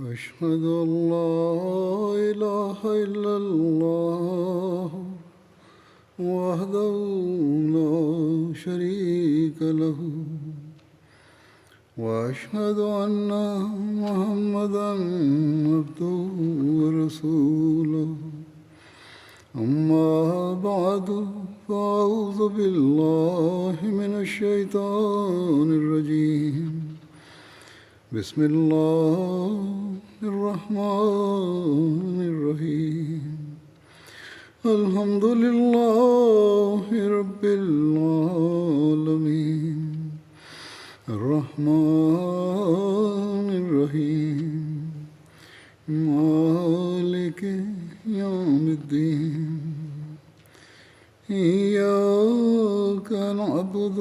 أشهد أن لا إله إلا الله وحده لا شريك له وأشهد أن محمدا عبده ورسوله أما بعد فأعوذ بالله من الشيطان الرجيم بسم الله الرحمن الرحيم الحمد لله رب العالمين الرحمن الرحيم مالك يوم الدين إياك نعبد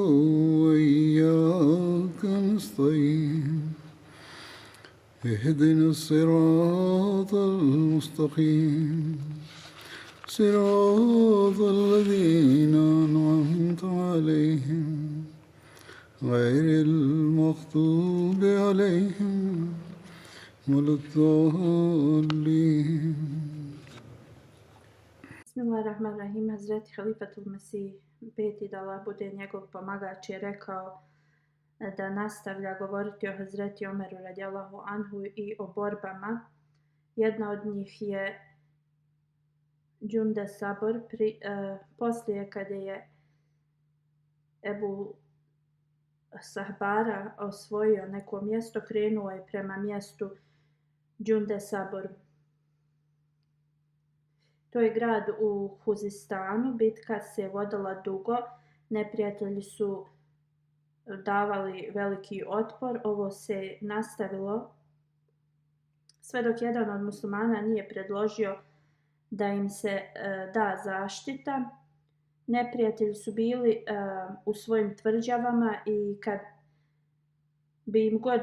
وإياك نستعين اهدنا الصراط المستقيم صراط الذين أنعمت عليهم غير المغضوب عليهم ولا الضالين. Bismillahirrahmanirrahim. Hazreti Halifatul Mesih, peti da Allah bude njegov pomagač, je rekao da nastavlja govoriti o Hazreti Omeru radijallahu anhu i o borbama. Jedna od njih je Džunde Sabor. Poslije kada je Ebu Sahbara osvojio neko mjesto, krenuo je prema mjestu Džunde Sabor. To je grad u Huzistanu. Bitka se vodila dugo. Neprijatelji su davali veliki otpor. Ovo se nastavilo sve dok jedan od muslimana nije predložio da im se da zaštita. Neprijatelji su bili u svojim tvrđavama i kad bi im god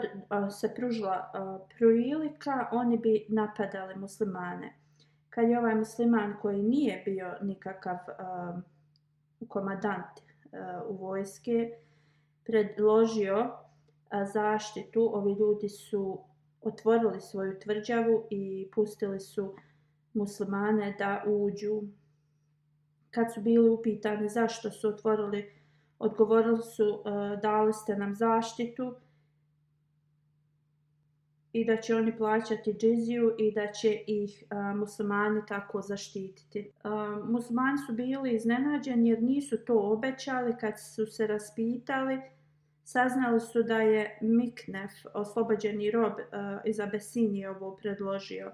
se pružila prilika, oni bi napadali muslimane. Kad je ovaj musliman koji nije bio nikakav komandant u vojske predložio zaštitu, ovi ljudi su otvorili svoju tvrđavu i pustili su muslimane da uđu. Kad su bili upitani zašto su otvorili, odgovorili su dali ste nam zaštitu i da će oni plaćati džiziju i da će ih muslimani tako zaštititi. Muslimani su bili iznenađeni jer nisu to obećali. Kad su se raspitali, saznali su da je Miknef, oslobođeni rob iz Abesinije, ovo predložio.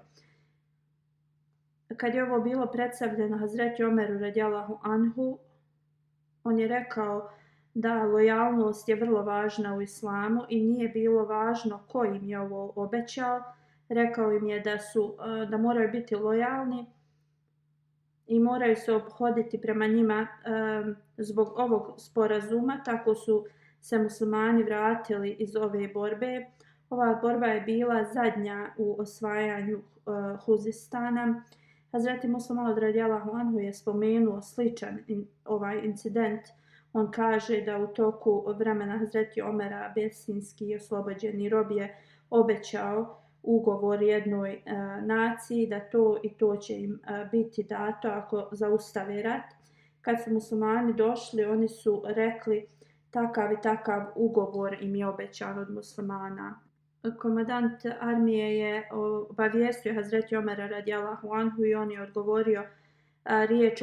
Kad je ovo bilo predstavljeno Hazreti Omeru radijallahu anhu, on je rekao da lojalnost je vrlo važna u islamu i nije bilo važno ko im je ovo obećao. Rekao im je da moraju biti lojalni i moraju se ophoditi prema njima zbog ovog sporazuma. Tako su se muslimani vratili iz ove borbe. Ova borba je bila zadnja u osvajanju Huzistana. Hazreti Musa Maud radijallahu anhu je spomenuo sličan ovaj incident. On kaže da u toku vremena Hazreti Omera Abesinski oslobođeni rob je obećao ugovor jednoj naciji da to i to će im biti dato ako zaustave rat. Kad su muslimani došli, oni su rekli takav i takav ugovor im je obećan od muslimana. Komandant armije je obavijestio Hazreti Omera radijallahu anhu i on je odgovorio riječ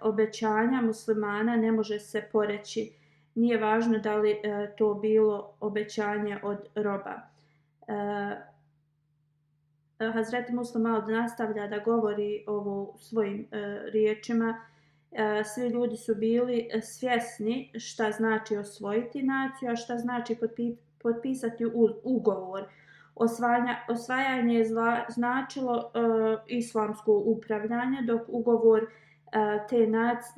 obećanja muslimana ne može se poreći. Nije važno da li to bilo obećanje od roba. Hazreti Musa Maud nastavlja da govori ovo svojim riječima. Svi ljudi su bili svjesni šta znači osvojiti naciju, a šta znači potpisati ugovor. Osvajanje je značilo islamsko upravljanje, dok ugovor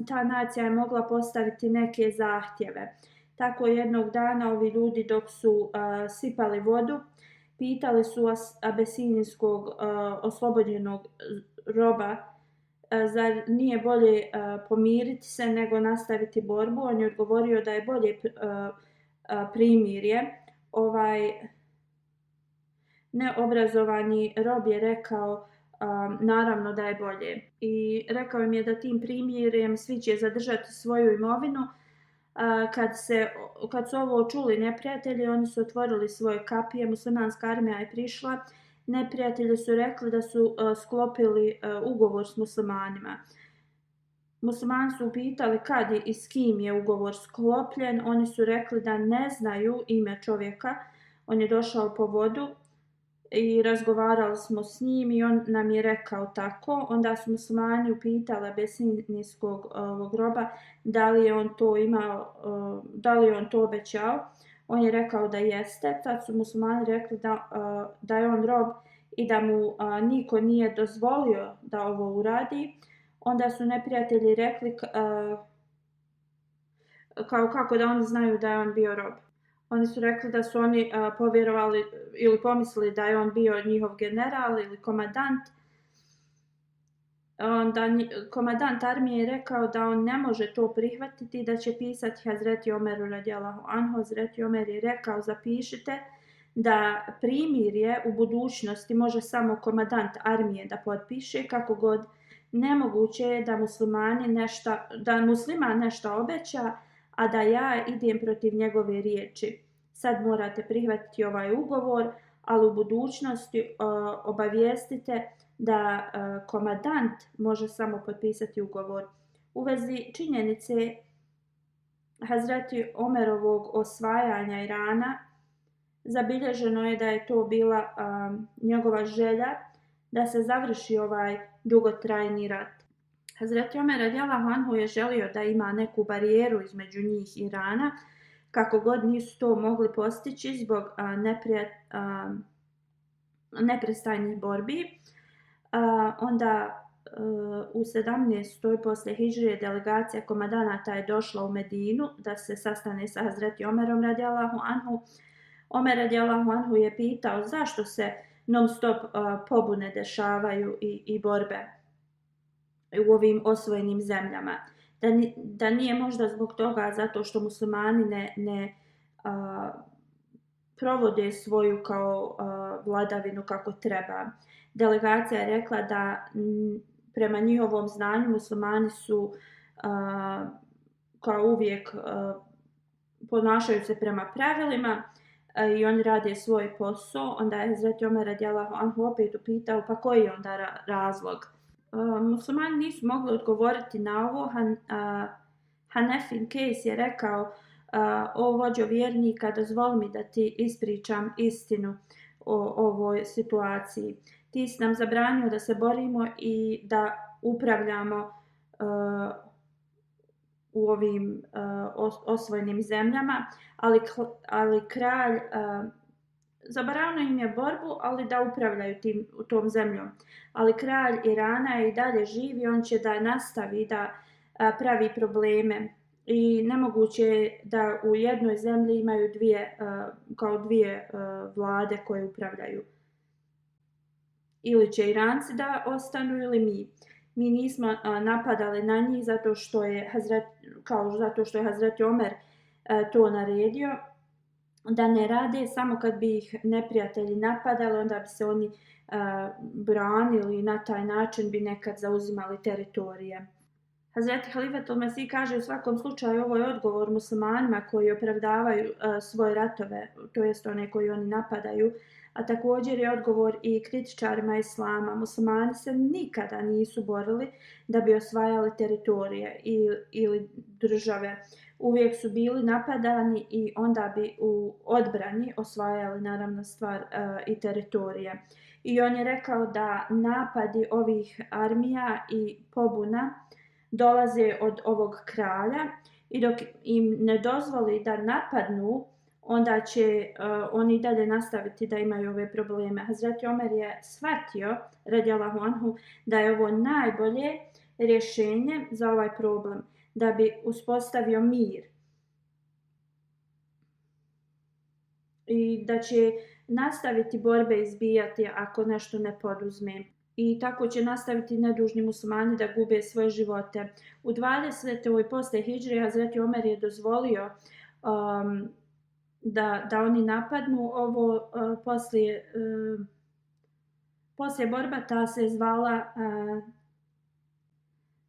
ta nacija je mogla postaviti neke zahtjeve. Tako jednog dana ovi ljudi dok su sipali vodu, pitali su abesinijskog oslobođenog roba zar nije bolje pomiriti se nego nastaviti borbu. On je odgovorio da je bolje primirje. neobrazovani rob je rekao naravno da je bolje. I rekao im je da tim primirjem svi će zadržati svoju imovinu. Kad su ovo čuli neprijatelji, oni su otvorili svoje kapije, muslimanska armija je prišla. Neprijatelji su rekli da su sklopili ugovor s muslimanima. Muslimani su upitali kad i s kim je ugovor sklopljen. Oni su rekli da ne znaju ime čovjeka. On je došao po vodu i razgovarali smo s njim i on nam je rekao tako. Onda su muslimani upitali abesinijskog roba da li je on to imao, da li je on to obećao. On je rekao da jeste. Tad su muslimani rekli da je on rob i da mu niko nije dozvolio da ovo uradi. Onda su neprijatelji rekli kako da oni znaju da je on bio rob. Oni su rekli da su oni povjerovali ili pomislili da je on bio njihov general ili komadant. Onda komadant armije je rekao da on ne može to prihvatiti, da će pisati Hazreti Omeru radijallahu anhu. Hazreti Omer je rekao zapišite da primirje u budućnosti može samo komadant armije da potpiše, kako god nemoguće je da musliman nešto obeća, a da ja idem protiv njegove riječi. Sad morate prihvatiti ovaj ugovor, ali u budućnosti obavijestite da komadant može samo potpisati ugovor. U vezi činjenice Hazreti Omerovog osvajanja Irana, zabilježeno je da je to bila njegova želja da se završi ovaj dugotrajni rat. Hazreti Omer radijallahu anhu je želio da ima neku barijeru između njih i Irana, kako god nisu to mogli postići zbog neprestajnih borbi. Onda u 17. poslije hidžrije delegacija komadanata je došla u Medinu da se sastane sa Hazreti Omerom radijallahu anhu. Omer radijallahu anhu je pitao zašto se non stop pobune dešavaju i borbe u ovim osvojenim zemljama. Da nije možda zbog toga zato što muslimani ne provode svoju kao vladavinu kako treba. Delegacija je rekla da prema njihovom znanju muslimani su kao uvijek ponašaju se prema pravilima i oni rade svoj posao. Onda je Hazreti Omer radijallahu anhu opet upitao pa koji je onda razlog. Muslimani nisu mogli odgovoriti na ovo. Hanefin Kejs je rekao o vođo vjernika, dozvoli mi da ti ispričam istinu o ovoj situaciji. Ti si nam zabranio da se borimo i da upravljamo u ovim osvojenim zemljama, ali kralj zabranio im je borbu, ali da upravljaju tom zemljom. Ali kralj Irana je i dalje živ i on će da nastavi da pravi probleme. I nemoguće je da u jednoj zemlji imaju dvije vlade koje upravljaju. Ili će Iranci da ostanu ili mi. Mi nismo napadali na njih zato što je Hazreti Omer to naredio da ne rade. Samo kad bi ih neprijatelji napadali, onda bi se oni branili i na taj način bi nekad zauzimali teritorije. Hazreti Halifatul Mesih kaže u svakom slučaju ovo je odgovor muslimanima koji opravdavaju svoje ratove, to jest one koji oni napadaju, a također je odgovor i kritičarima islama. Muslimani se nikada nisu borili da bi osvajali teritorije ili države. Uvijek su bili napadani i onda bi u odbrani osvajali naravno stvar i teritorije. I on je rekao da napadi ovih armija i pobuna dolaze od ovog kralja i dok im ne dozvoli da napadnu, onda će oni dalje nastaviti da imaju ove probleme. Hazreti Omer je shvatio, radijallahu anhu, da je ovo najbolje rješenje za ovaj problem, da bi uspostavio mir. I da će nastaviti borbe izbijati ako nešto ne poduzme. I tako će nastaviti nedužni muslimani da gube svoje živote. U 20. poslije hidžre Hazreti Omer je dozvolio da oni napadnu. Ovo poslije borba ta se zvala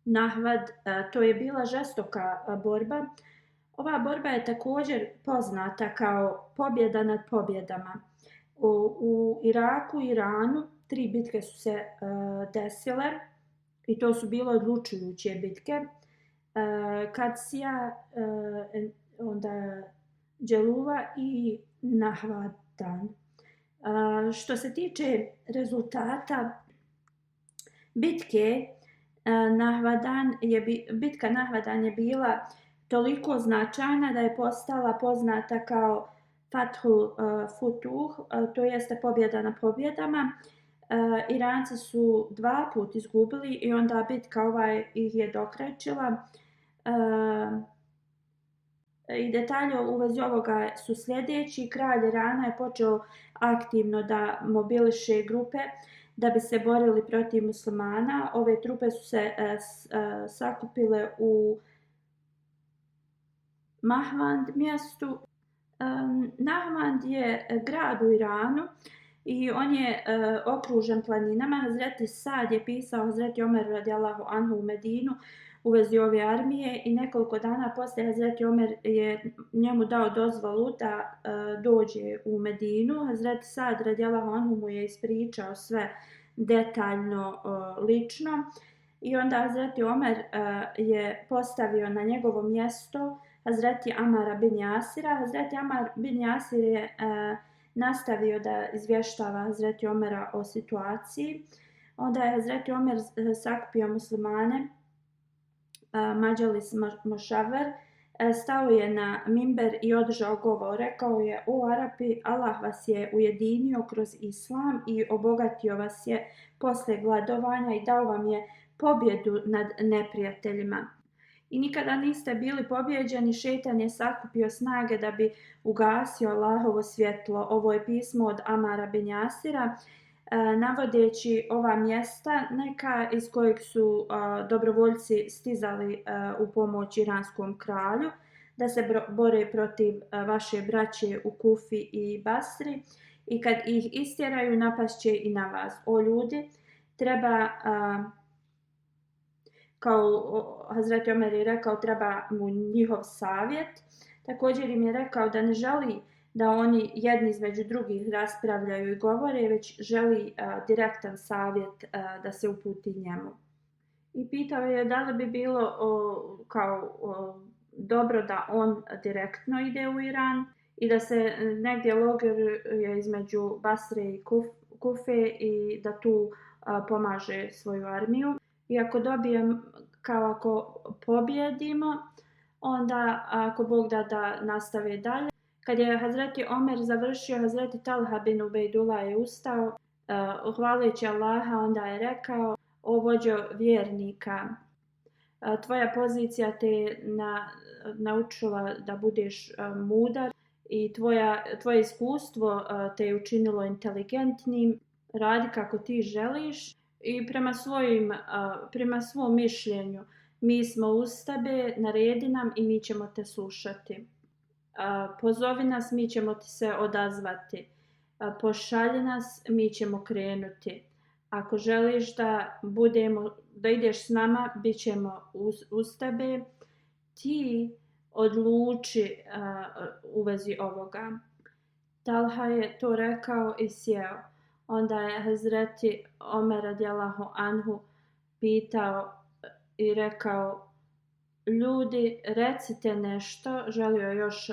Nahvad, to je bila žestoka borba. Ova borba je također poznata kao pobjeda nad pobjedama. U Iraku i Iranu 3 bitke su se desile i to su bile odlučujuće bitke. Kadsija, onda Dželula i Nahvadan. Što se tiče rezultata bitke, bitka Nahvadan je bila toliko značajna da je postala poznata kao Fathul Futuh, to jeste pobjeda na pobjedama. Iranci su 2 puta izgubili i onda bitka ih je dokrajčila. I detalje u vezi ovoga su sljedeći. Kralj Irana je počeo aktivno da mobiliše grupe da bi se borili protiv muslimana. Ove trupe su se sakupile u Nahvand mjestu. Nahvand je grad u Iranu i on je okružen planinama. Hazreti Sad je pisao Hazreti Omeru radijallahu anhu u Medinu u vezi ove armije i nekoliko dana poslije Hazreti Omer je njemu dao dozvolu da dođe u Medinu. Hazreti Sad radijallahu anhu mu je ispričao sve detaljno, lično, i onda Hazreti Omer je postavio na njegovo mjesto Hazreti Amara bin Jasira. Hazreti Amar bin Jasir je nastavio da izvještava Hazreti Omera o situaciji. Onda je Hazreti Omer sakupio muslimane, Mađalis Mošaver, stao je na mimber i održao govor. Rekao je: o Arapi, Allah vas je ujedinio kroz Islam i obogatio vas je poslije gladovanja i dao vam je pobjedu nad neprijateljima. I nikada niste bili pobjeđeni. Šejtan je sakupio snage da bi ugasio Allahovo svjetlo. Ovo je pismo od Amara bin Jasira, navodeći ova mjesta neka iz kojeg su dobrovoljci stizali u pomoć iranskom kralju da se bore protiv vaše braće u Kufi i Basri, i kad ih istjeraju napast će i na vas. O ljudi, treba, kao Hazreti Omer je rekao, treba mu njihov savjet. Također im je rekao da ne želi da oni jedni između drugih raspravljaju i govore, već želi direktan savjet da se uputi njemu. I pitao je da li bi bilo dobro da on direktno ide u Iran i da se negdje logiruje između Basre i Kufe i da tu pomaže svoju armiju. I ako pobjedimo, onda ako Bog da nastave dalje. Kad je Hazreti Omer završio, Hazreti Talha bin Ubejdullah je ustao, hvaleći Allaha, onda je rekao: o vođo vjernika, tvoja pozicija te je naučila da budeš mudar i tvoje iskustvo te je učinilo inteligentnim. Radi kako ti želiš i prema svom mišljenju mi smo uz tebe, naredi nam i mi ćemo te slušati. Pozovi nas, mi ćemo ti se odazvati. Pošalji nas, mi ćemo krenuti. Ako želiš da ideš s nama, bit ćemo uz tebe. Ti odluči u vezi ovoga. Talha je to rekao i sjeo. Onda je Hazreti Omer radijallahu anhu pitao i rekao: ljudi, recite nešto. Želio još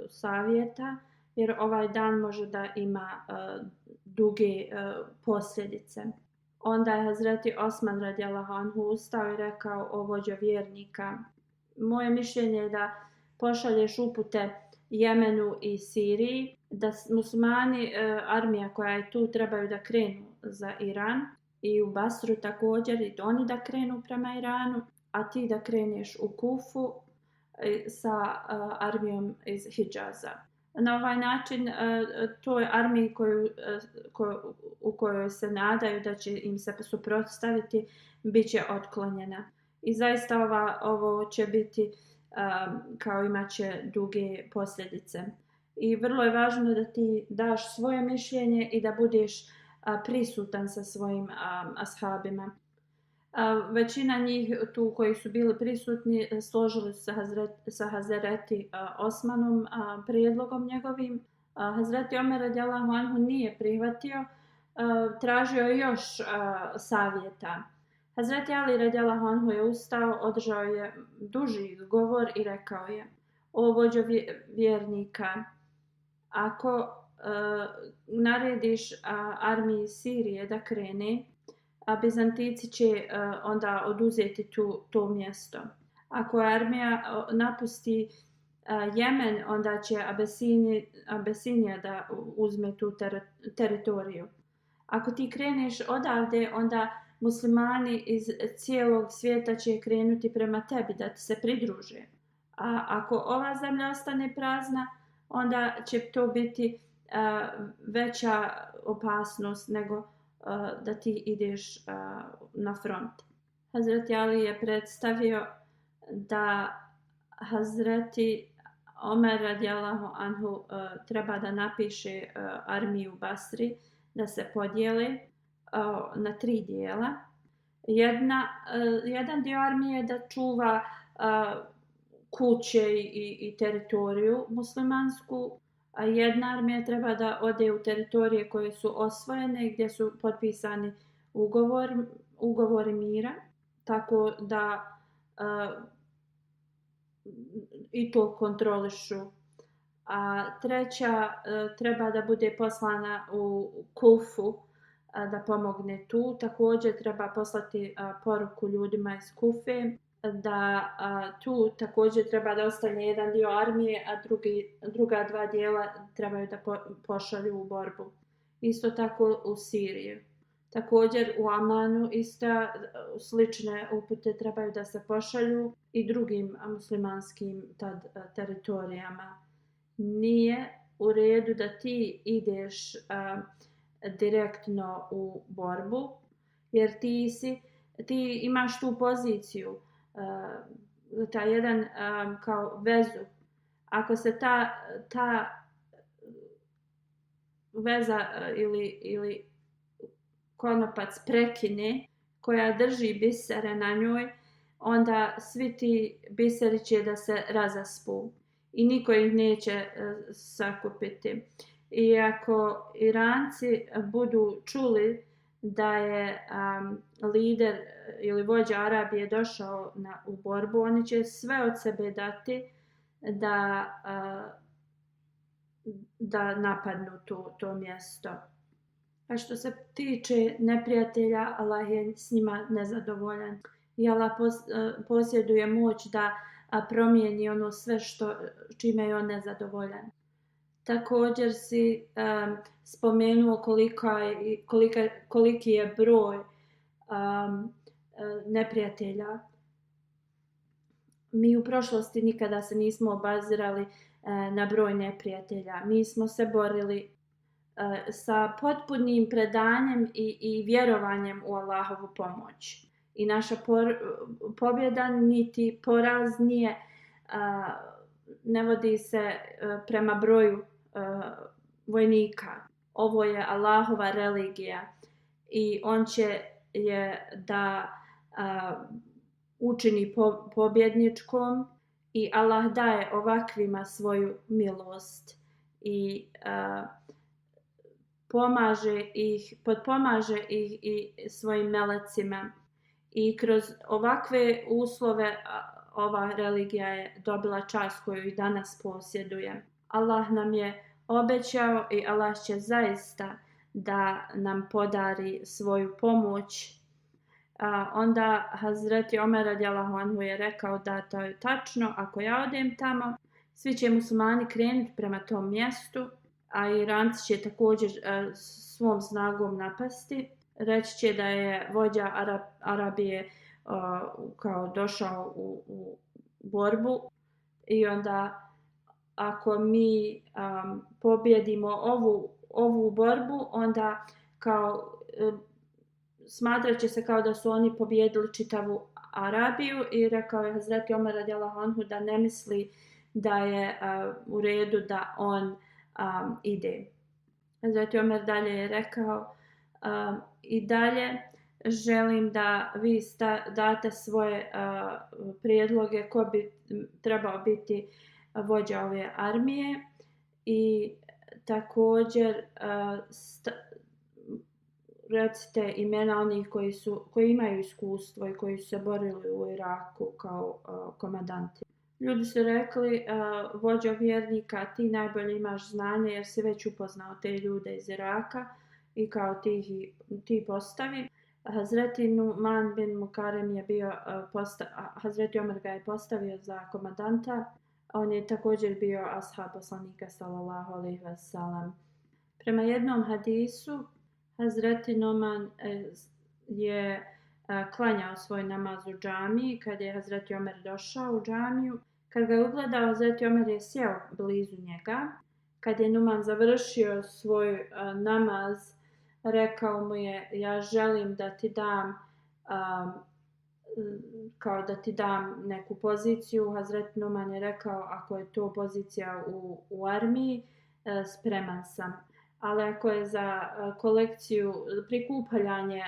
savjeta, jer ovaj dan može da ima duge posljedice. Onda je Hazreti Osman radijallahu anhu ustao i rekao: o vođo vjernika, moje mišljenje je da pošalješ upute Jemenu i Siriji, da muslimani, armija koja je tu, trebaju da krenu za Iran, i u Basru također, i oni da krenu prema Iranu, a ti da kreneš u Kufu sa armijom iz Hidžaza. Na ovaj način toj armiji u kojoj se nadaju da će im se suprotstaviti, bit će otklonjena. I zaista ovo će biti, imat će duge posljedice. I vrlo je važno da ti daš svoje mišljenje i da budeš prisutan sa svojim ashabima. Većina njih tu koji su bili prisutni složili su sa Hazreti Osmanom prijedlogom njegovim. Hazreti Omer radijallahu anhu nije prihvatio, tražio je još savjeta. Hazreti Ali radijallahu anhu je ustao, održao je duži govor i rekao je: O vođo vjernika, ako narediš armiji Sirije da krene, a Bizantici će onda oduzeti to mjesto. Ako armija napusti Jemen, onda će Abesinija da uzme tu teritoriju. Ako ti kreneš odavde, onda muslimani iz cijelog svijeta će krenuti prema tebi da ti se pridruže. A ako ova zemlja ostane prazna, onda će to biti veća opasnost nego da ti ideš na front. Hazreti Ali je predstavio da Hazreti Omer radijallahu anhu treba da napiše armiju Basri da se podijele na 3 dijela. Jedan dio armije da čuva kuće i teritoriju muslimansku, a jedna armija treba da ode u teritorije koje su osvojene, gdje su potpisani ugovori mira, tako da i to kontrolišu. A treća treba da bude poslana u Kufu da pomogne tu. Također treba poslati poruku ljudima iz Kufe da tu također treba da ostane jedan dio armije, a druga 2 dijela trebaju da pošalju u borbu. Isto tako u Siriji. Također u Amanu slične upute trebaju da se pošalju i drugim muslimanskim teritorijama. Nije u redu da ti ideš direktno u borbu, jer ti imaš tu poziciju, taj jedan kao vezu. Ako se ta veza ili konopac prekine koja drži bisere na njoj, onda svi ti biseri će da se razaspu i niko ih neće sakupiti. I ako Iranci budu čuli da je lider ili vođa Arabije došao u borbu, oni će sve od sebe dati da napadnu to mjesto. A što se tiče neprijatelja, Allah je s njima nezadovoljan. I Allah posjeduje moć da promijeni ono sve čime je on nezadovoljan. Također si spomenuo koliki je broj neprijatelja. Mi u prošlosti nikada se nismo obazirali na broj neprijatelja. Mi smo se borili sa potpunim predanjem i vjerovanjem u Allahovu pomoć. I naša pobjeda niti poraz ne vodi se prema broju vojnika. Ovo je Allahova religija i on će je da učini pobjedničkom i Allah daje ovakvima svoju milost i potpomaže ih i svojim melecima. I kroz ovakve uslove ova religija je dobila čast koju i danas posjeduje. Allah nam je obećao i Allah će zaista da nam podari svoju pomoć. Onda Hazreti Omer radijallahu anhu je rekao da to je tačno, ako ja odem tamo, svi će muslimani krenuti prema tom mjestu, a Iranci će također svom snagom napasti. Reći će da je vođa Arabije kao došao u borbu i onda ako mi pobjedimo ovu borbu, onda kao smatrat će se kao da su oni pobjedili čitavu Arabiju i rekao je Hazreti Omer radijallahu anhu da ne misli da je u redu da on ide. Hazreti Omer dalje je rekao, i dalje želim da vi date svoje prijedloge ko bi trebao biti vođa ove armije i također recite imena onih koji imaju iskustvo i koji su se borili u Iraku kao komandanti. Ljudi su rekli, vođo vjernika, ti najbolje imaš znanje jer si već upoznao te ljude iz Iraka i kao ti postavi. Hazreti Numan bin Mukarem je bio, Hazreti Omer ga je postavio za komandanta. On je također bio ashab poslanika sallallahu alejhi ve sellem. Prema jednom hadisu, Hazreti Numan je klanjao svoj namaz u džamiji kad je Hazreti Omer došao u džamiju. Kad ga je ugledao, Hazreti Omer je sjeo blizu njega. Kad je Numan završio svoj namaz, rekao mu je, ja želim da ti dam kao da ti dam neku poziciju. Hazreti Numan je rekao, ako je to pozicija u armiji, spreman sam. Ali ako je za kolekciju, prikupljanje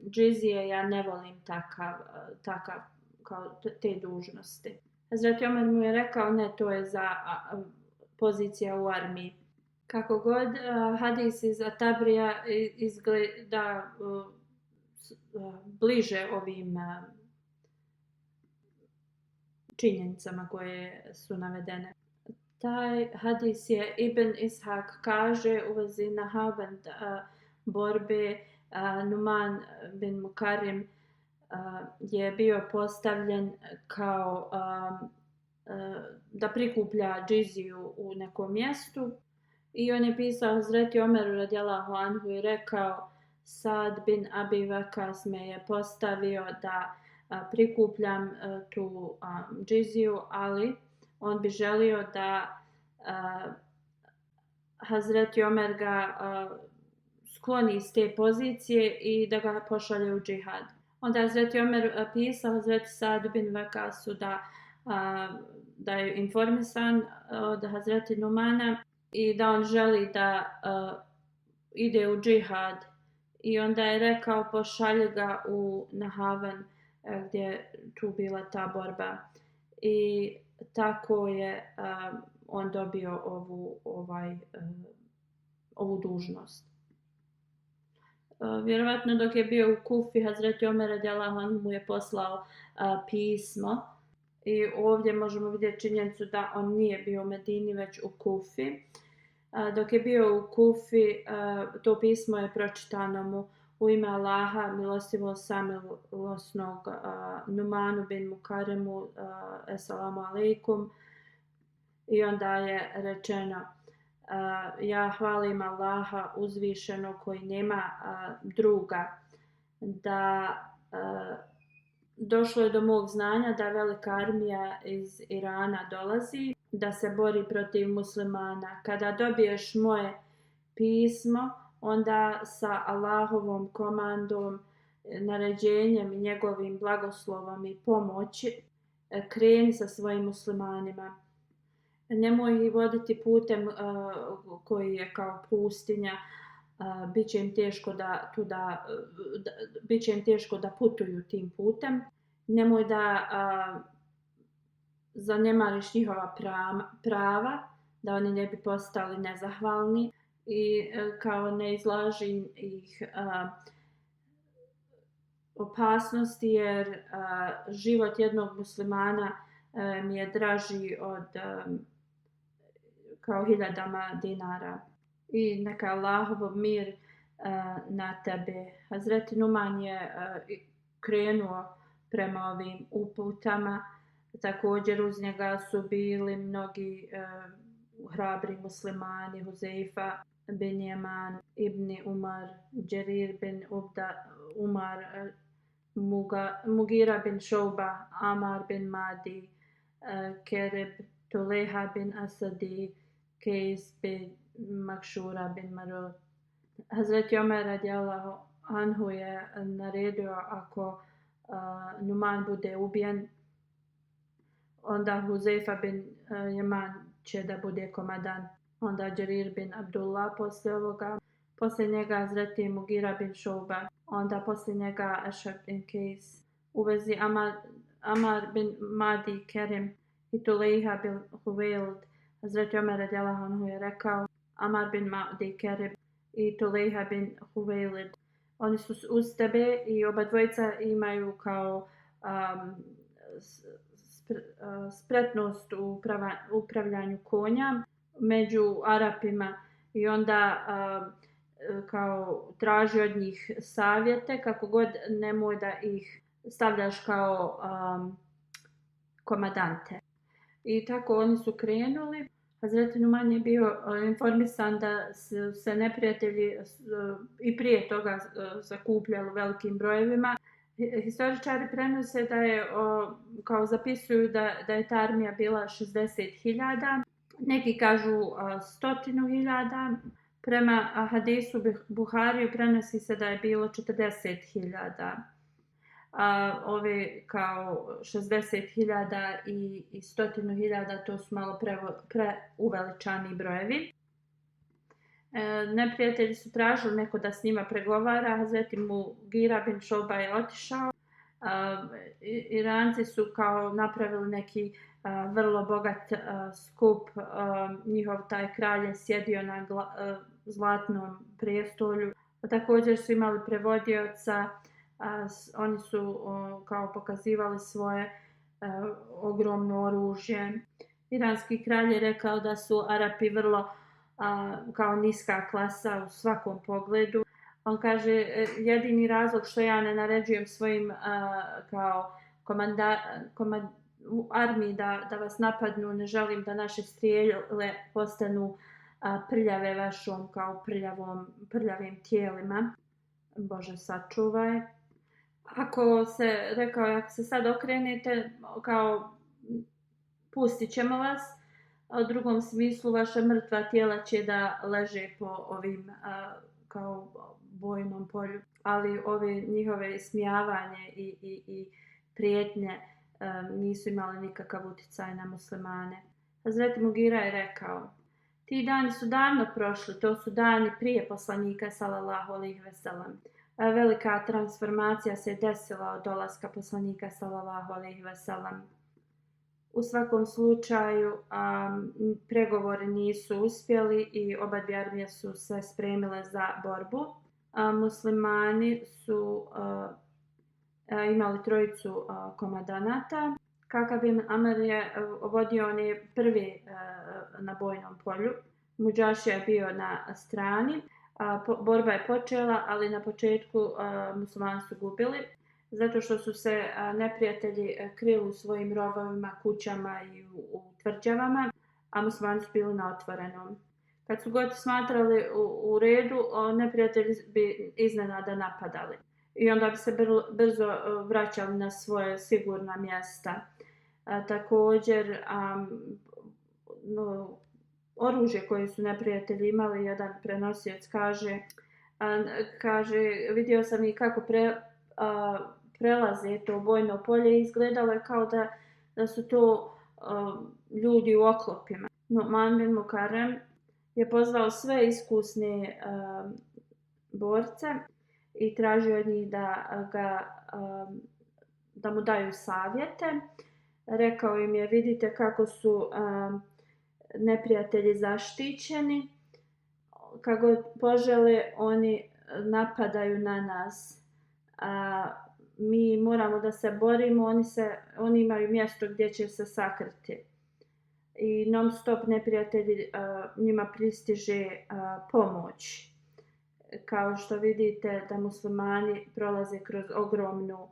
džizije, ja ne volim takav kao te dužnosti. Hazreti Omer mu je rekao, ne, to je za pozicija u armiji. Kako god, hadis iz Tabrija izgleda bliže ovim činjenicama koje su navedene. Taj hadis je Ibn Ishak kaže u vezi Nahavand borbe, Numan bin Mukarim je bio postavljen kao da prikuplja džiziju u nekom mjestu i on je pisao Hazreti Omeru radijallahu anhu i rekao, Sad bin Abi Waqqas me je postavio da prikupljam tu džiziju, ali on bi želio da Hazreti Omer ga skloni iz te pozicije i da ga pošalje u džihad. Onda Hazreti Omer pisao Hazreti Sad bin Waqasu da je informisan od Hazreti Numana i da on želi da ide u džihad. I onda je rekao, pošalje ga u Nahavan gdje je tu bila ta borba. I tako je on dobio ovu dužnost. Vjerovatno dok je bio u Kufi, Hazreti Omer radijallahu anhu mu je poslao pismo i ovdje možemo vidjeti činjenicu da on nije bio u Medini već u Kufi. Dok je bio u Kufi, to pismo je pročitano mu u ime Allaha, milostivog samilosnog, Numanu bin Mukaremu, assalamu alaikum. I onda je rečeno, ja hvalim Allaha uzvišenog koji nema druga, da došlo je do mog znanja da velika armija iz Irana dolazi, da se bori protiv muslimana. Kada dobiješ moje pismo, onda sa Allahovom komandom, naređenjem i njegovim blagoslovom i pomoći kreni sa svojim muslimanima. Nemoj ih voditi putem koji je kao pustinja, bit će im teško da putuju tim putem. Nemoj da zanemariš njihova prava, da oni ne bi postali nezahvalni i kao ne izlaži ih opasnosti, jer život jednog muslimana mi je draži od kao 1000 dinara. I neka Allahov mir na tebe. Hazreti Numan je krenuo prema ovim uputama. Također uz njega su bili mnogi hrabri muslimani, Huzeifa bin Yaman, Ibn Umar, Džerir bin Umar, Mugira bin Šouba, Amar bin Madi, Kereb, Tuleha bin Asadi, Kejs bin Makšura bin Marot. Hazreti Omer radijallahu anhu je naredio, ako Numan bude ubijen, onda Huzeifa bin Yaman će da bude komandant. onda Đerir bin Abdullah poslije ovoga, poslije njega Hazreti Mugira bin Šuba, onda poslije njega Ašab bin Kejs, u vezi Amar bin Madi Kerim i Tulejha bin Huveld. Hazreti Omer radijallahu anhu je rekao, Amar bin Madi Kerim i Tulejha bin Huvelid, oni su uz tebe i oba dvojica imaju kao spretnost u upravljanju konja među Arapima i onda kao traži od njih savjete kako god, nemoj da ih stavljaš kao komadante. I tako oni su krenuli. Hazreti Numan je bio informisan da su se neprijatelji i prije toga sakupljali velikim brojevima. Historičari prenose da je, kao zapisuju da je ta armija bila 60.000, neki kažu 100.000. Prema hadisu Buhariju prenosi se da je bilo 40.000. Ove kao 60.000 i 100.000 to su malo preuveličani brojevi. Neprijatelji su tražili neko da s njima pregovara. Hazreti Mugira bin Šuba je otišao. Iranci su kao napravili neki vrlo bogat skup. Njihov taj kralj je sjedio na zlatnom prijestolju. Također su imali prevodioca. Oni su kao pokazivali svoje ogromno oružje. Iranski kralj je rekao da su Arapi vrlo kao niska klasa u svakom pogledu. On kaže, jedini razlog što ja ne naređujem svojim kao armiji da vas napadnu, ne želim da naše strijele postanu prljave vašom kao prljavim tijelima. Bože sačuvaj. Ako se sad okrenete, kao pustit ćemo vas, a u drugom smislu vaša mrtva tijela će da leže po ovim kao bojnom polju. Ali ove njihove ismijavanje i prijetnje nisu imali nikakav utjecaj na muslimane. Hazreti Mugira je rekao, ti dani su davno prošli, to su dani prije poslanika sallallahu alejhi ve sellem. Velika transformacija se desila od dolaska poslanika sallallahu alejhi ve sellem. U svakom slučaju pregovori nisu uspjeli i oba dvije armije su se spremile za borbu. Muslimani su imali trojicu komandanata. Kaka bin Amr je vodio, on je prvi na bojnom polju. Muđašija je bio na strani. Borba je počela, ali na početku muslimani su gubili, zato što su se neprijatelji krili u svojim rovovima, kućama i u tvrđavama, a muslimani su bili na otvorenom. Kad su god smatrali u redu, neprijatelji bi iznenada napadali. I onda bi se brzo vraćali na svoje sigurna mjesta. Također, oružje koje su neprijatelji imali, jedan prenosioc kaže, vidio sam i kako prelaze to bojno polje i izgledalo je kao da su to ljudi u oklopima. Nu'man bin Mukarrem je pozvao sve iskusne borce i tražio od njih da mu daju savjete. Rekao im je, vidite kako su neprijatelji zaštićeni, kako požele oni napadaju na nas. Mi moramo da se borimo, oni imaju mjesto gdje će se sakriti. I non stop neprijatelji njima pristiže pomoć. Kao što vidite da muslimani prolaze kroz ogromnu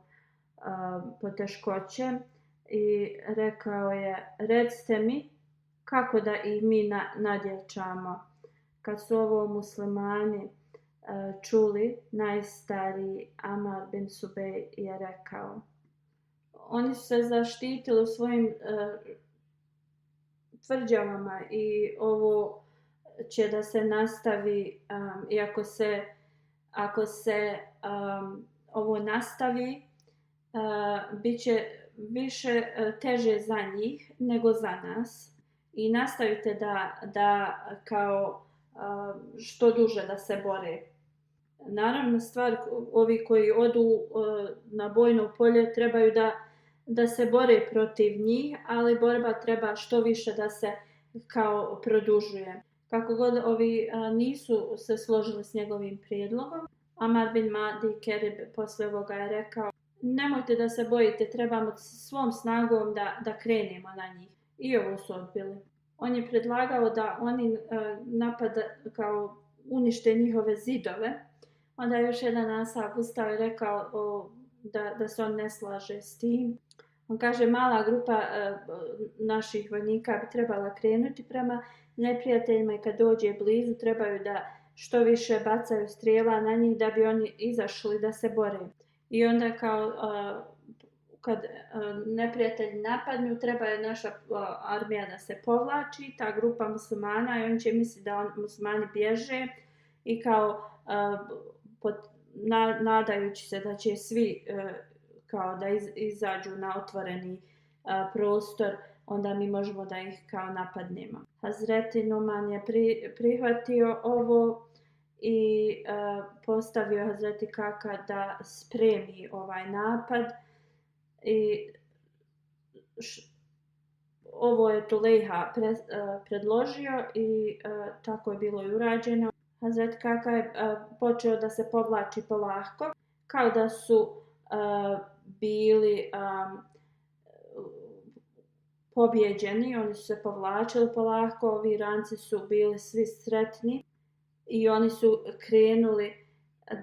poteškoće i rekao je, recite mi kako da ih mi nadjačamo. Kad su ovo muslimani čuli, najstariji Amar bin Subej je rekao, oni su se zaštitili u svojim tvrđavama i ovo će da se nastavi i ako se ovo nastavi, bit će više teže za njih nego za nas. i nastavite da kao što duže da se bore. Naravno, stvar, ovi koji odu na bojno polje trebaju da se bore protiv njih, ali borba treba što više da se kao produžuje. Kako god ovi nisu se složili s njegovim prijedlogom, Amar bin Madi Kerib posle ovoga je rekao: nemojte da se bojite, trebamo svom snagom da krenemo na njih. I ovo su odbili. On je predlagao da oni kao unište njihove zidove. Onda je još jedan ashab ustao i rekao da se on ne slaže s tim. On kaže: mala grupa naših vojnika bi trebala krenuti prema neprijateljima i kad dođe blizu trebaju da što više bacaju strijela na njih da bi oni izašli da se bore. I onda kad neprijatelji napadnu, treba je naša armija da se povlači, ta grupa muslimana, i oni će misliti da muslimani bježe i kao nadajući se da će svi kao da izađu na otvoreni prostor, onda mi možemo da ih kao napadnemo. Hazreti Numan je prihvatio ovo i postavio Hazreti Kaka da spremi ovaj napad. I ovo je Tulejha predložio i tako je bilo i urađeno. Hazret Kaka je počeo da se povlači polako, kao da su bili pobjeđeni. Oni su se povlačili polako, ovi Iranci su bili svi sretni i oni su krenuli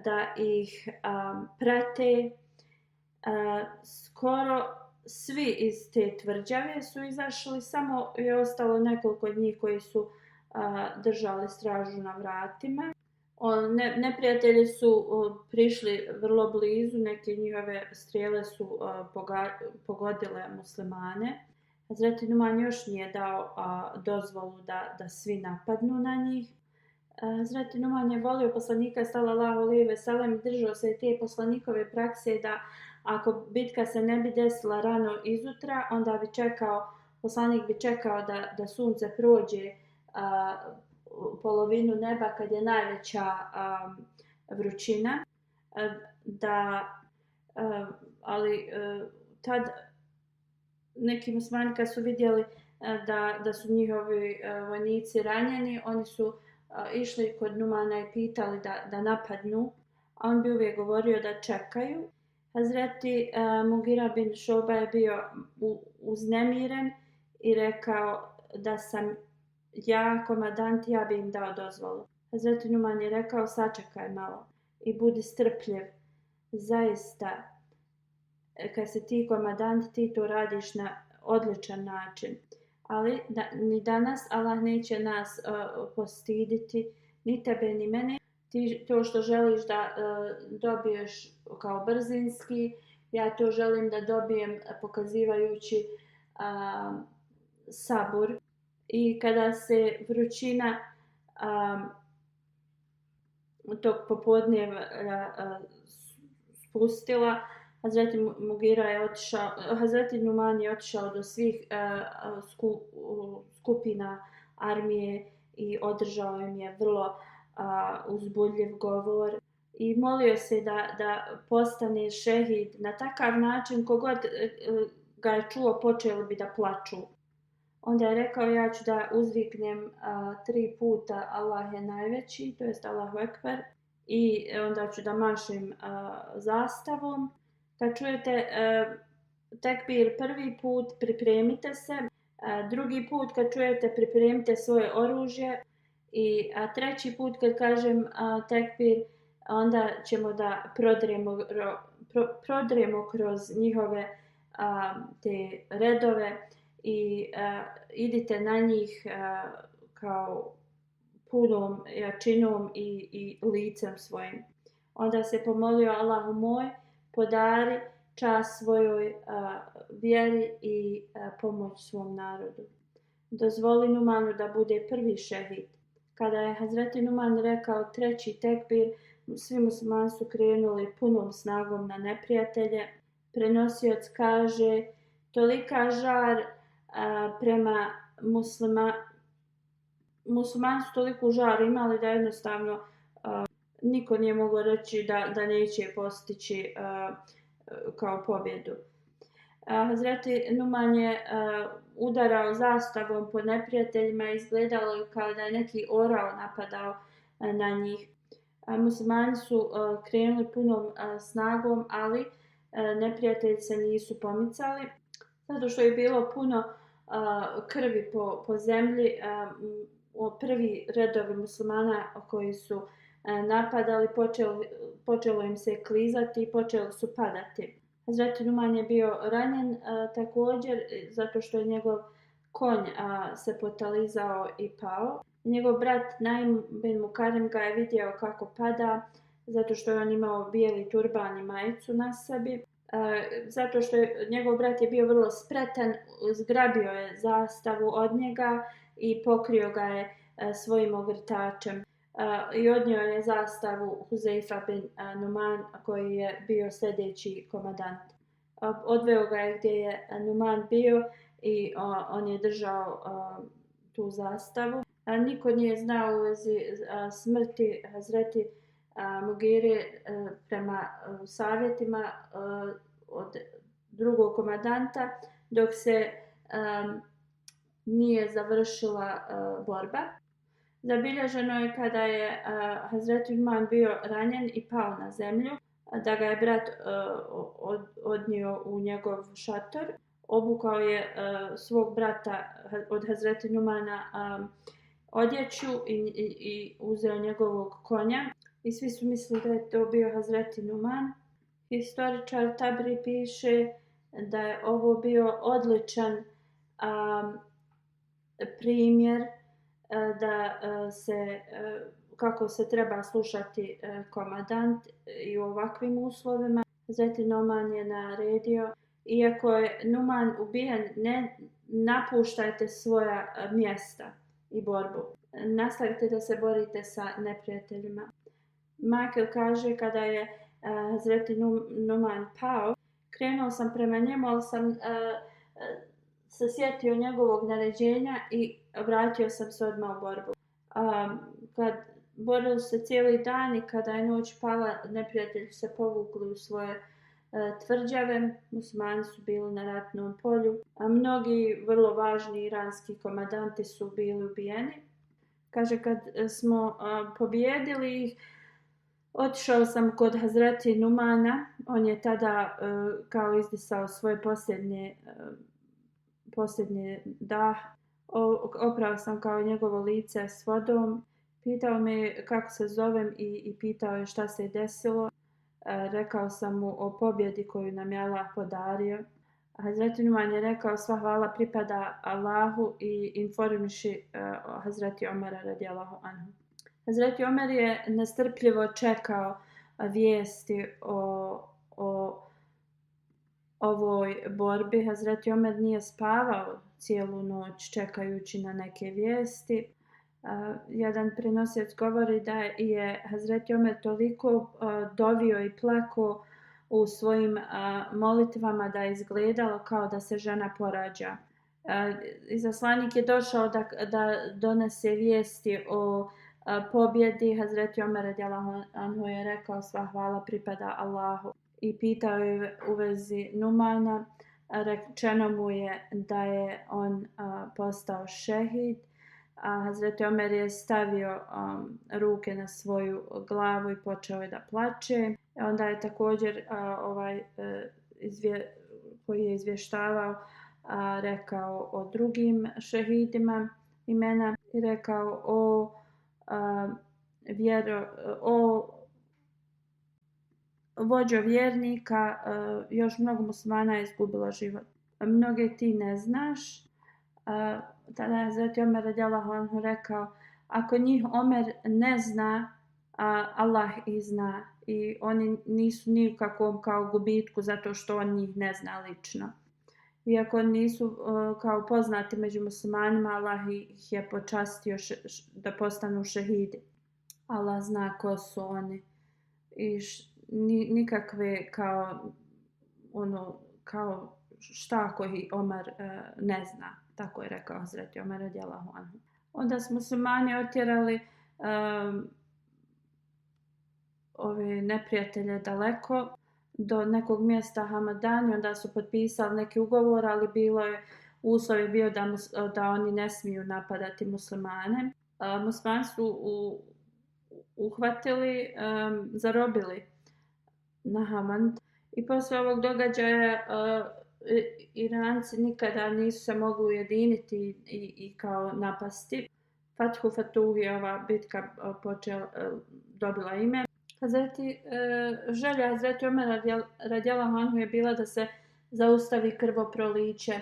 da ih prate. Skoro svi iz te tvrđave su izašli, samo je ostalo nekoliko od njih koji su držali stražu na vratima. Neprijatelji su prišli vrlo blizu, neke njihove strijele su pogodile muslimane. Hazreti Numan još nije dao dozvolu da svi napadnu na njih. Hazreti Numan je volio poslanika sallallahu alejhi ve sellem i držao se te poslanikove prakse da ako bitka se ne bi desila rano izutra, onda bi poslanik bi čekao da sunce prođe polovinu neba kad je najveća vrućina, ali tad neki muslimani kad su vidjeli da su njihovi vojnici ranjeni, oni su išli kod Numana i pitali da napadnu, a on bi uvijek govorio da čekaju. Hazreti Mugira bin Šoba je bio uznemiren i rekao: da sam ja komandant, ja bi im dao dozvolu. Hazreti Numan je rekao: sačekaj malo i budi strpljiv. Zaista, kad si ti komandant, ti to radiš na odličan način. Ali ni danas Allah neće nas postiditi, ni tebe ni mene. Ti to što želiš da dobiješ kao brzinski, ja to želim da dobijem pokazivajući sabur. I kada se vrućina tog popodneva spustila, Hazreti Numan je otišao do svih skupina armije i održao im je vrlo uzbudljiv govor i molio se da postane šehid. Na takav način kogod ga je čuo počeli bi da plaču. Onda je rekao: ja ću da uzviknem 3 puta Allah je najveći, to jest Allahu Ekber, i onda ću da mašem zastavom. Kad čujete tekbir prvi put, pripremite se. Drugi put kad čujete, pripremite svoje oružje. I treći put kad kažem tekbir, onda ćemo da prodrijemo kroz njihove te redove i idite na njih kao punom jačinom i licem svojim. Onda se pomolio: Allahu moj, podari čast svojoj vjeri i pomoć svom narodu. Dozvoli Numanu da bude prvi šehid. Kada je Hazreti Numan rekao 3. tekbir, svi muslimani su krenuli punom snagom na neprijatelje. Prenosioc kaže: tolika žar prema muslimani su toliko žara imali da jednostavno niko nije mogao reći da neće postići kao pobjedu. Hazreti Numan je udarao zastavom po neprijateljima i izgledalo je kao da je neki orao napadao na njih. Muslimani su krenuli punom snagom, ali neprijatelji se nisu pomicali. Zato što je bilo puno krvi po zemlji, prvi redovi muslimana koji su napadali počelo im se klizati i počeli su padati. Hazreti Numan je bio ranjen također zato što je njegov konj se potalizao i pao. Njegov brat Naim bin Mukarem ga je vidio kako pada zato što je on imao bijeli turban i majicu na sebi. Zato što je njegov brat je bio vrlo spretan, zgrabio je zastavu od njega i pokrio ga je svojim ogrtačem. I odnio je zastavu Huzeifa bin Numan koji je bio sljedeći komandant. Odveo ga je gdje je Numan bio i on je držao tu zastavu. Niko nije znao u vezi smrti Hazreti Mugire prema savjetima od drugog komandanta dok se nije završila borba. Zabilježeno je kada je Hazreti Numan bio ranjen i pao na zemlju, da ga je brat odnio u njegov šator. Obukao je svog brata od Hazreti Numana odjeću i uzeo njegovog konja. I svi su mislili da je to bio Hazreti Numan. Historičar Tabri piše da je ovo bio odličan primjer kako se treba slušati komandant i u ovakvim uslovima. Hazreti Numan je naredio, iako je Numan ubijen, ne napuštajte svoja mjesta i borbu. Nastavite da se borite sa neprijateljima. Michael kaže kada je Hazreti Numan pao, krenuo sam prema njemu, ali sam se sjetio njegovog naređenja i vratio sam se odmah u borbu. Kad borili se cijeli dan i kada je noć pala, neprijatelji se povukli u svoje tvrđave, muslimani su bili na ratnom polju, a mnogi vrlo važni iranski komandanti su bili ubijeni. Kaže, kad smo pobijedili ih, otišao sam kod Hazreti Numana, on je tada kao izdisao svoje posljednje dah. Oprao sam kao njegovo lice s vodom, pitao me kako se zovem i pitao je šta se je desilo. Rekao sam mu o pobjedi koju nam je Allah podario. Hazreti Numan je rekao sva hvala pripada Allahu i informiši Hazreti Omara radijallahu anhu. Hazreti Omer je nestrpljivo čekao vijesti o ovoj borbi. Hazreti Omer nije spavao cijelu noć čekajući na neke vijesti. Jedan prenosioc govori da je Hazreti Omer toliko dovio i plakao u svojim molitvama da je izgledalo kao da se žena porađa. Izaslanik je došao da donese vijesti o pobjedi. Hazreti Omer radijallahu anhu je rekao sva hvala pripada Allahu i pitao je u vezi Numana. Rečeno mu je da je on postao šehid. Hazreti Omer je stavio ruke na svoju glavu i počeo je da plače. Onda je također koji je izvještavao rekao o drugim šehidima imena i rekao o vođo vjernika, još mnogo muslimana je izgubilo život. Mnoge ti ne znaš. Tada je Hazreti Omer radijallahu anhu rekao, ako njih Omer ne zna, Allah ih zna i oni nisu ni u kakvom kao gubitku zato što on njih ne zna lično. Iako nisu kao poznati među muslimanima, Allah ih je počastio da postanu šehidi. Allah zna ko su oni i nikakve kao šta ako ih Omer ne zna. Tako je rekao Hazreti Omer radijallahu anhu. Onda su muslimani otjerali ove neprijatelje daleko do nekog mjesta Hamadani, onda su potpisali neki ugovor, ali uslov je bio da oni ne smiju napadati muslimane. Muslimani su uhvatili, zarobili Nahamand i poslije ovog događaja Iranci nikada nisu se mogli ujediniti i kao napasti. Fathu Fatuhi je ova bitka dobila ime. Želja Hazreti Omera radijallahu anhu je bila da se zaustavi krvoproliće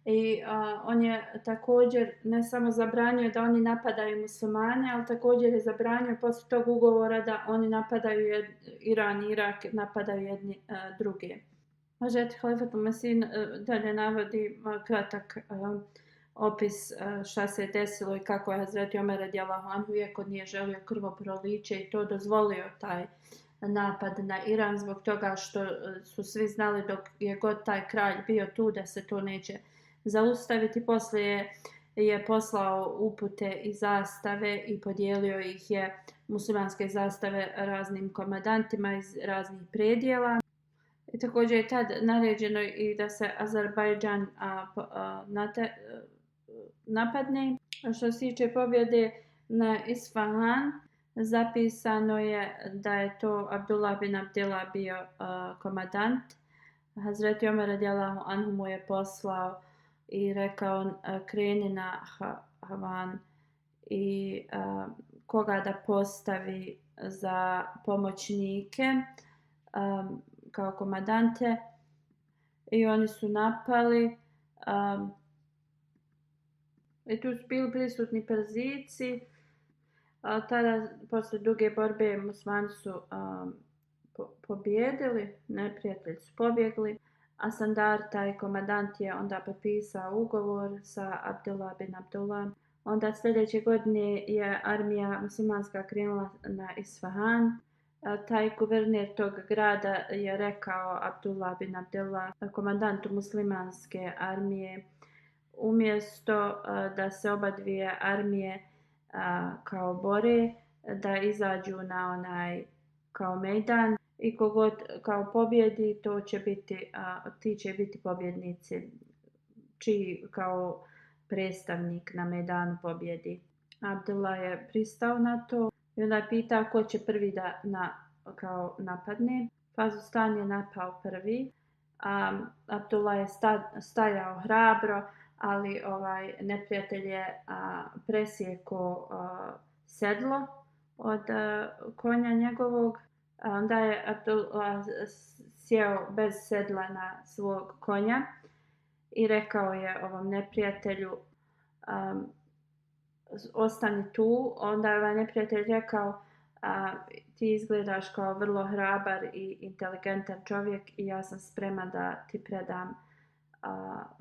i on je također ne samo zabranio da oni napadaju muslimane, ali također je zabranio poslije tog ugovora da oni napadaju Iran i Irak, napadaju jedni druge. Hazreti Halifatul Mesih dalje navodi kratak opis šta se je desilo i kako je Hazreti Omer radijallahu anhu, iako nije želio krvoproliće i to dozvolio taj napad na Iran zbog toga što su svi znali dok je god taj kralj bio tu da se to neće zaustaviti. Poslije je poslao upute i zastave i podijelio ih je muslimanske zastave raznim komandantima iz raznih predjela. I također je tad naređeno i da se Azerbajdžan napadne. Što se tiče pobjede na Isfahan, zapisano je da je to Abdullah bin Abdillah bio komandant. Hazreti Omer radijallahu anhu mu je poslao i rekao kreni na Havan i koga da postavi za pomoćnike kao komandante, i oni su napali. I tu su bili prisutni Perzijci. Tada, posle duge borbe, muslimani su pobjedili, neprijatelji su pobjegli, a Sandar, taj komandant, je onda potpisao ugovor sa Abdullah bin Abdullah. Onda sljedeće godine je armija muslimanska krenula na Isfahan. Taj guverner tog grada je rekao Abdullah bin Abdullah, komandantu muslimanske armije, umjesto da se oba dvije armije kao bore, da izađu na onaj kao mejdan i kogod kao pobjedi, ti će biti pobjednici, čiji kao predstavnik na mejdanu pobjedi. Abdullah je pristao na to i onda je pitao ko će prvi da napadne. Fazustan je napao prvi. Abdullah je stajao hrabro, ali neprijatelj je presjekao sedlo od konja njegovog. Onda je Abdullah sjeo bez sedla na svog konja i rekao je ovom neprijatelju ostani tu. Onda je ovaj neprijatelj rekao ti izgledaš kao vrlo hrabar i inteligentan čovjek i ja sam spreman da ti predam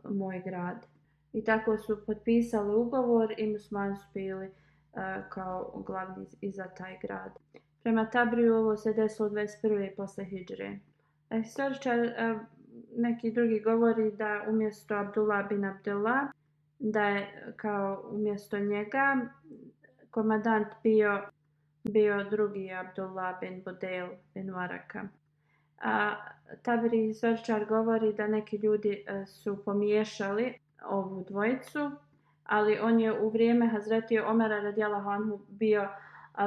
moj grad. I tako su potpisali ugovor i muslimani su bili kao glavni i za taj grad. Prema Tabriju ovo se desilo 21. posle hidžre. Historičar neki drugi govori da umjesto Abdullah bin Abdullah, da je kao umjesto njega komandant bio drugi Abdullah bin Budejl bin Varaka. Tabri historičar govori da neki ljudi su pomiješali ovu dvojicu, ali on je u vrijeme Hazreti Omera radijallahu anhu bio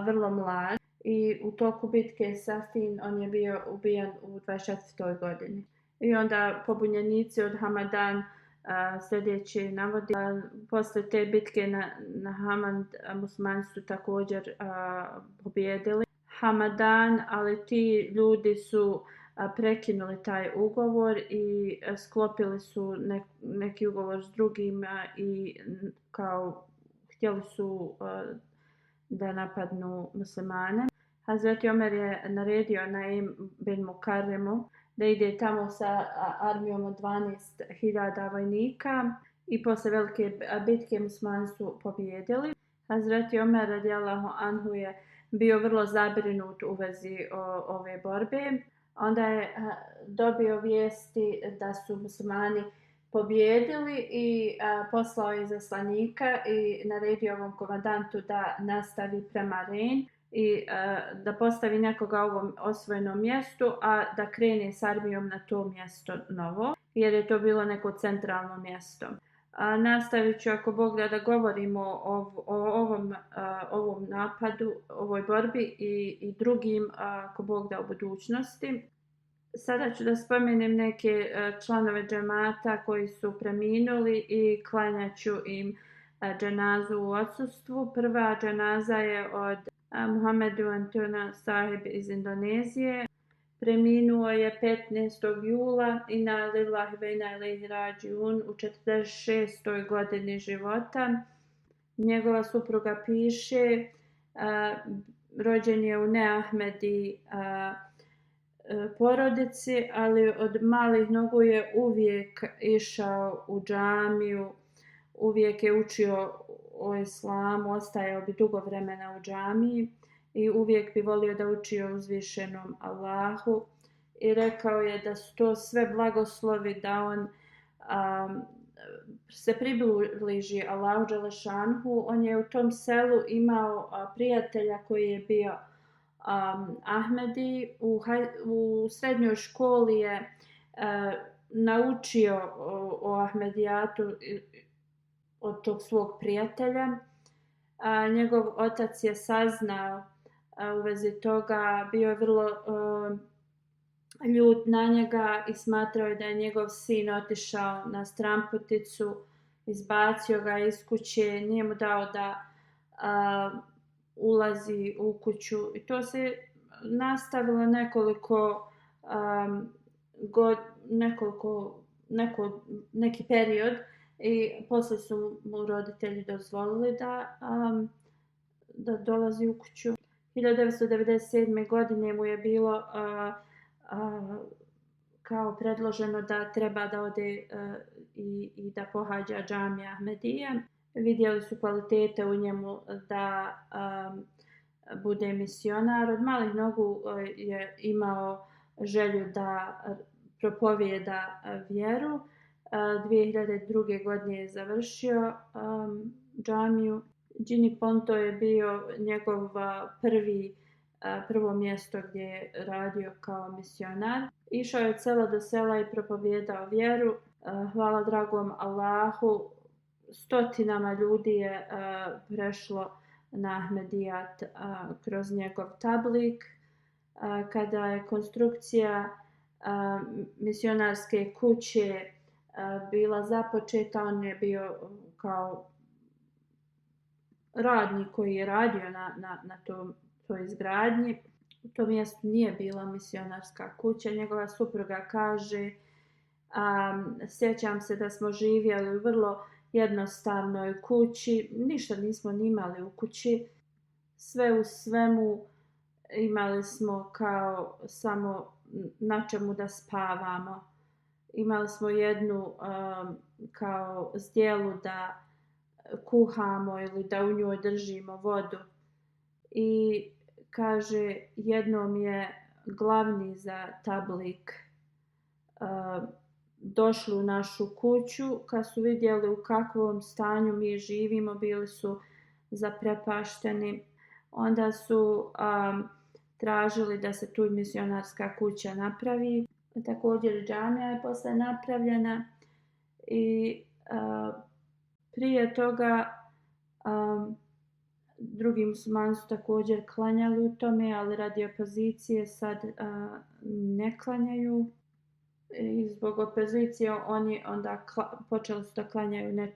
vrlo mlad i u toku bitke Safin on je bio ubijen u 24. godini. I onda pobunjenici od Hamadan sljedeći navodi posle te bitke na Hamand muslimani su također pobjedili Hamadan, ali ti ljudi su prekinuli taj ugovor i sklopili su neki ugovor s drugima i kao htjeli su da napadnu muslimane. Hazreti Omer je naredio Naim bin Mukarremu da ide tamo sa armijom od 12.000 vojnika i posle velike bitke muslimani su pobjedili. Hazreti Omer radijallahu anhu je bio vrlo zabrinut u vezi ove borbe. Onda je dobio vijesti da su muslimani pobijedili i poslao je izaslanika i naredio ovom komandantu da nastavi prema Ren i da postavi nekoga u ovom osvojenom mjestu, a da krene s armijom na to mjesto novo, jer je to bilo neko centralno mjesto. Nastavit ću, ako Bog da govorimo o ovom napadu, ovoj borbi i drugim, ako Bog da, u budućnosti. Sada ću da spomenem neke članove džemata koji su preminuli i klanjat ću im dženazu u odsustvu. Prva dženaza je od Muhammedu Antona Sahib iz Indonezije. Preminuo je 15. jula Inna lillahi wa inna ilaihi rađiun u 46. godini života. Njegova supruga piše, rođen je u Neahmedi porodici, ali od malih nogu je uvijek išao u džamiju, uvijek je učio o islamu, ostajao bi dugo vremena u džamiji i uvijek bi volio da uči o uzvišenom Allahu i rekao je da su to sve blagoslovi da on se približi Allahu dželešanhu. On je u tom selu imao prijatelja koji je bio Ahmedi. U srednjoj školi je naučio o Ahmedijatu od tog svog prijatelja. Njegov otac je saznao u vezi toga, bio je vrlo ljut na njega i smatrao je da je njegov sin otišao na stranputicu, izbacio ga iz kuće, nije mu dao da ulazi u kuću i to se nastavilo neki period i poslije su mu roditelji dozvolili da dolazi u kuću. 1997. godine mu je bilo kao predloženo da treba da ode i da pohađa džamija Ahmedije. Vidjeli su kvalitete u njemu da bude misionar. Od malih nogu je imao želju da propovijeda vjeru. 2002. godine je završio džamiju. Gini Ponto je bio njegov prvo mjesto gdje je radio kao misionar. Išao je od sela do sela i propovijedao vjeru. Hvala dragom Allahu, stotinama ljudi je prešlo na Ahmedijat kroz njegov tablik. Kada je konstrukcija misionarske kuće bila započeta, on je bio kao radnik koji je radio na toj izgradnji. U tom mjestu nije bila misionarska kuća. Njegova supruga kaže, sjećam se da smo živjeli u vrlo jednostavnoj kući, ništa nismo ni imali u kući, sve u svemu imali smo kao samo na čemu da spavamo. Imali smo jednu kao zdjelu da kuhamo ili da u njoj držimo vodu. I kaže, jednom je glavni za tablik došli u našu kuću, kad su vidjeli u kakvom stanju mi živimo, bili su zaprepašteni. Onda su tražili da se tu misionarska kuća napravi. Također džamija je posle napravljena i prije toga drugi muslimani su također klanjali u tome, ali radi opozicije sad ne klanjaju. I zbog opozicije oni onda počeli su da klanjaju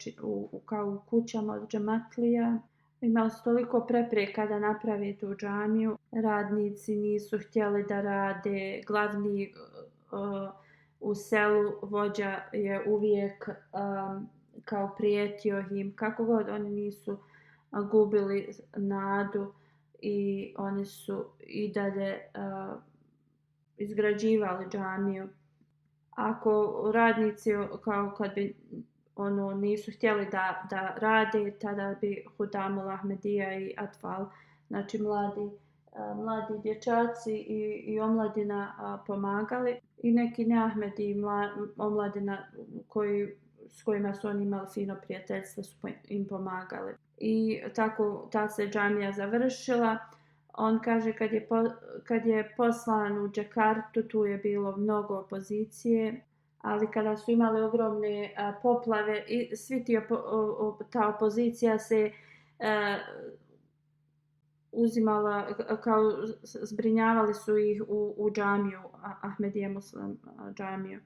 kao u kućama od džematlija. Imali su toliko prepreka da napravi tu džamiju. Radnici nisu htjeli da rade. Glavni u selu vođa je uvijek kao prijetio im. Kako god, oni nisu gubili nadu i oni su i dalje izgrađivali džamiju. Ako radnici kao kad bi nisu htjeli da rade, tada bi Hudamul Ahmedija i Atfal, znači mladi mladi dječaci i omladina pomagali i neki neahmedi i omladina s kojima su oni imali fino prijateljstvo su im pomagali. I tako ta se džamija završila. On kaže kad je poslan u Džakartu tu je bilo mnogo opozicije, ali kada su imali ogromne poplave i svi ta opozicija se uzimala, kao zbrinjavali su ih u džamiju, Ahmedija Muslim džamiju.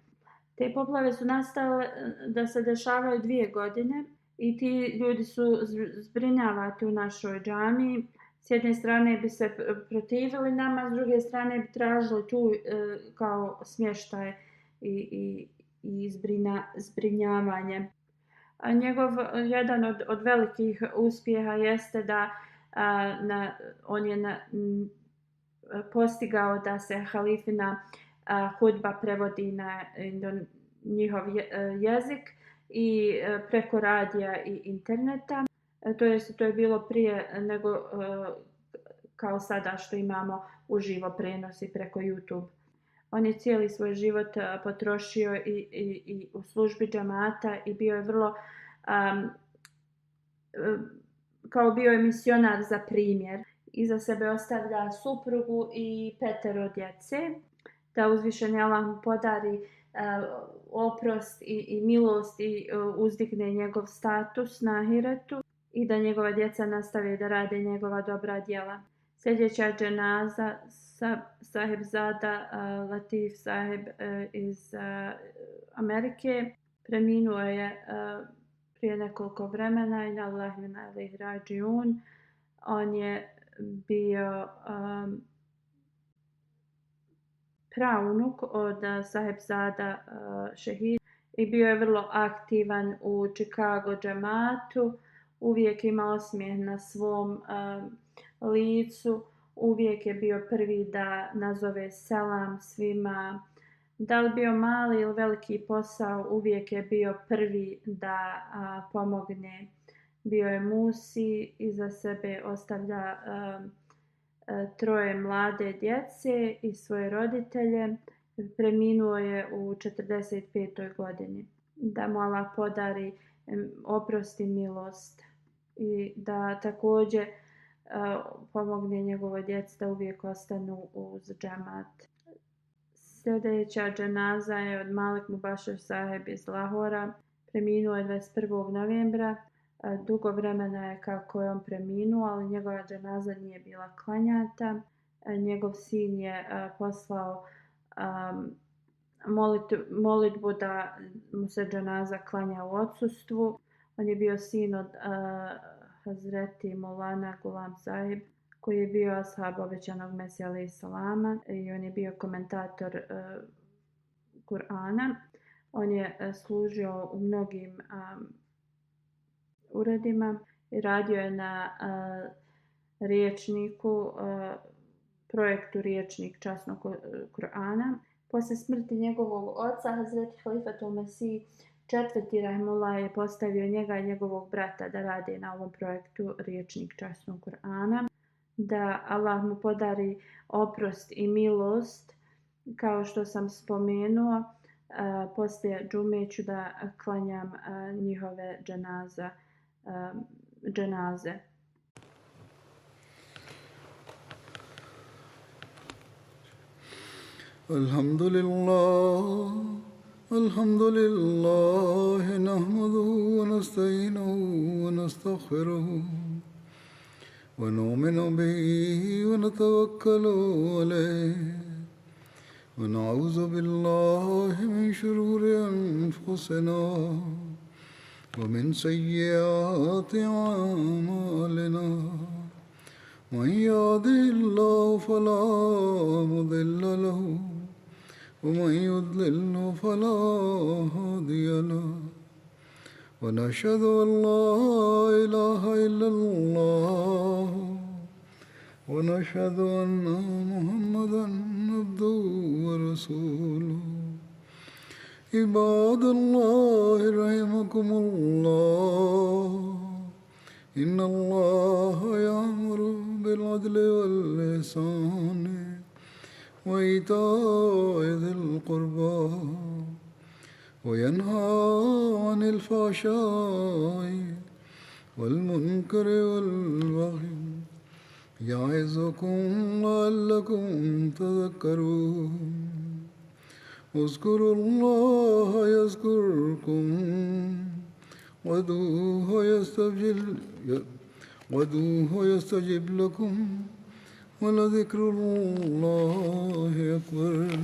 Te poplave su nastale da se dešavaju 2 godine i ti ljudi su zbrinjavati u našoj džamiji. S jedne strane bi se protivili nama, s druge strane bi tražili tu kao smještaj i zbrinjavanje. A jedan od velikih uspjeha jeste da on je postigao da se halifina hudba prevodi na njihov jezik i preko radija i interneta. To je bilo prije nego kao sada što imamo uživo prenosi preko YouTube. On je cijeli svoj život potrošio i u službi džamata i bio je vrlo kao bio je misionar za primjer. Iza sebe ostavlja suprugu i 5 djece. Da uzvišeni Allah mu podari oprost i milost i uzdigne njegov status na ahiretu i da njegova djeca nastave da rade njegova dobra djela. Sljedeća dženaza Saheb Zada Latif Saheb iz Amerike preminuo je prije nekoliko vremena. Inna lillahi wa inna ilaihi rađiun. On je bio praunuk od Saheb Zada šehid i bio je vrlo aktivan u Chicago džematu. Uvijek ima osmijeh na svom licu, uvijek je bio prvi da nazove selam svima. Da li bio mali ili veliki posao, uvijek je bio prvi da pomogne. Bio je musi, iza sebe ostavlja 3 mlade djece i svoje roditelje. Preminuo je u 45. godini. Da mu Allah podari oprost i milost i da također pomogne njegovoj djeci da uvijek ostanu uz džemat. Sljedeća dženaza je od Malik Mubashir Saheb iz Lahora. Preminuo je 21. novembra. Dugo vremena je kako je on preminuo, ali njegova dženaza nije bila klanjata. Njegov sin je poslao molitbu da mu se dženaza klanja u odsustvu. On je bio sin od Hazreti Maulana Gulam Sahib, koji je bio ashab obećanog Mesija alejhi selama i on je bio komentator Kur'ana. On je služio u mnogim uredima i radio je na riječniku, projektu Riječnik časnog Kur'ana. Poslije smrti njegovog oca, Hazreti Halifatul Mesih IV. Rahimullah je postavio njega i njegovog brata da rade na ovom projektu Riječnik časnog Kur'ana. Da Allah mu podari oprost i milost, kao što sam spomenuo, poslije džume ću da klanjam njihove dženaze. Alhamdulillah, nahmaduhu wa nasta'inuhu wa nastaghfiruhu wa nu'minu bihi wa natawakkalu alayhi wa na'udhu billahi min shururi anfusina wa min sayyiati a'malina. Man yahdihillahu fala mudilla lahu ومن يضلل فلا هادي له ونشهد أن لا إله إلا الله ونشهد أن محمدا عبده ورسوله. عباد الله رحمكم الله إن الله يأمر بالعدل والإحسان وإيتاء ذي القربى وينهى عن الفحشاء والمنكر والبغي يعظكم لعلكم تذكرون اذكروا الله يذكركم وادعوه يستجب لكم ولذكر الله أكبر